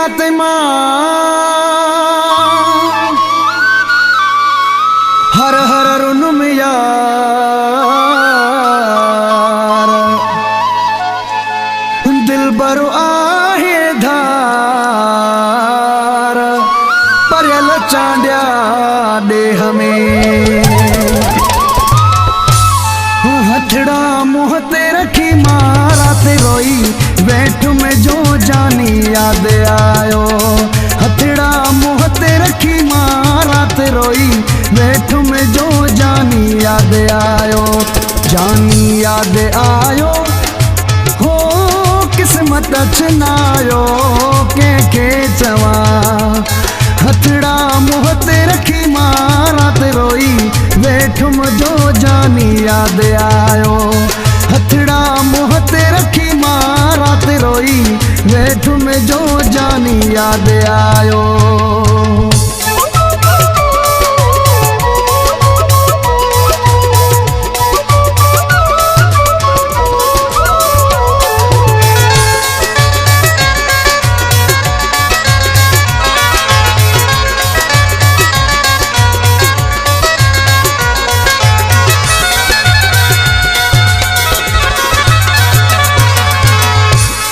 रात मां हर हर रुनुम यार दिल बर आहे धार परियल चांडिया देह में हथड़ा मुँह ते रखी मारा ते रोई बैठ में जो जानी याद आयो। हथड़ा मुँह ते रखी मारा ते रोई बैठ में जो जानी याद आयो। जानी याद आयो हो किस्मत चनायो के चवा। हथड़ा मुँह ते रखी मारा ते रोई बैठ में जो जानी याद आयो। हथड़ा मुँह ते रखी मारा ते रोई बैठ में जो जानी याद आयो।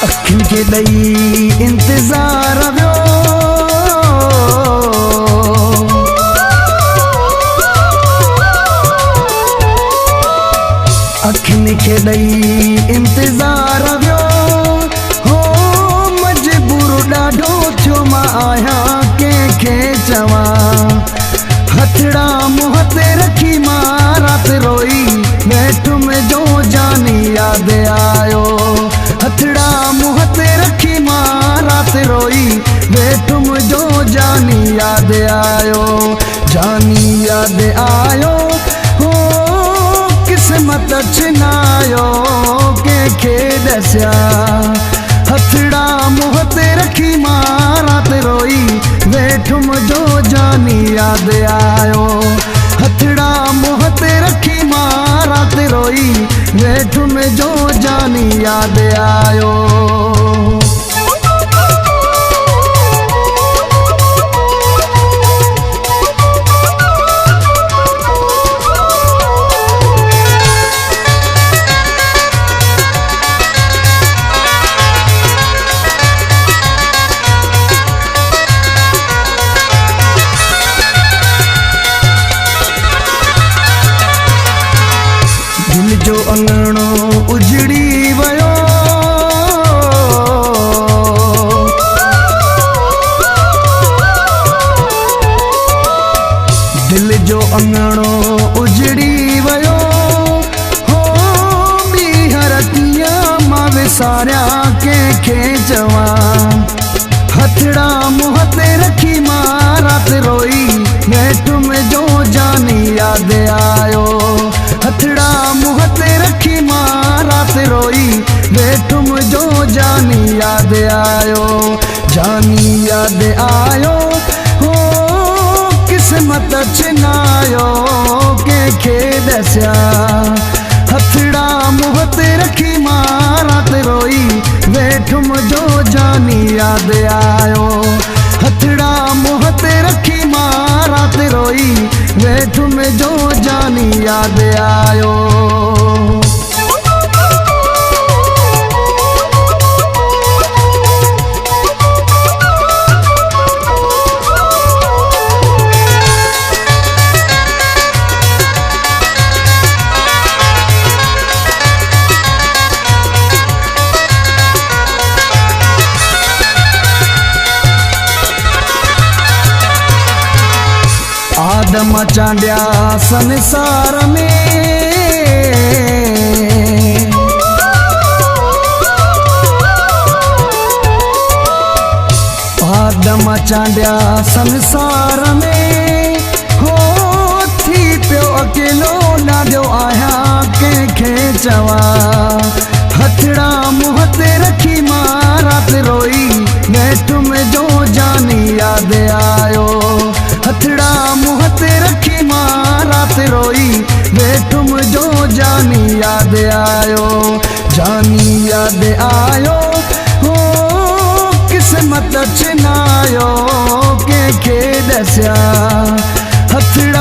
अखिन के दई इंतजार व्यो अखिन के दई इंतजार व्यो हो मजबूर ॾाढो थियो मां आया के चवा। हथड़ा मुँह ते रखी मारा ते रोई बैठ में जो जानी याद आयो। हथड़ा मुँह ते रखी मारा ते रोई बैठ में जो जानी याद आयो। जानी याद आयो हो किस्मत चनायो के दस्या। हथड़ा मुँह ते रखी मारा ते रोई बैठ में जो जानी याद आयो। हथड़ा मुँह ते रखी मारा ते रोई बैठ में जो जानी याद आयो। दिल जो अंगणो उजड़ी वयो दिल जो अंगणो उजड़ी वयो हो बीहर किया मां विसारिया के चवा। हथड़ा मुँह ते रखी मारा ते रोई बैठ में जो जानी याद आयो। हथड़ा मुँह ते रखी मारा ते रोई बैठ में जो जानी याद आयो। जानी याद आयो हो किस्मत चनायो के दस्या। हथड़ा मुँह ते रखी मारा ते रोई बैठ में जो जानी याद आयो। हथड़ा मुँह ते रखी मारा ते रोई बैठ में जो जानी याद आयो। आदम चांडिया संसार में आदम चांडिया संसार में हो थी पियो अकेलो ॾाढो आया के चवा। हथड़ा मुँह ते रखी मारा ते रोई बैठ में जो जानी याद आयो। हथड़ा मुँह ते रखी मारा ते रोई बैठ में जो जानी याद आयो। जानी याद आयो हो किस्मत सच नायो के दस्या हथड़ा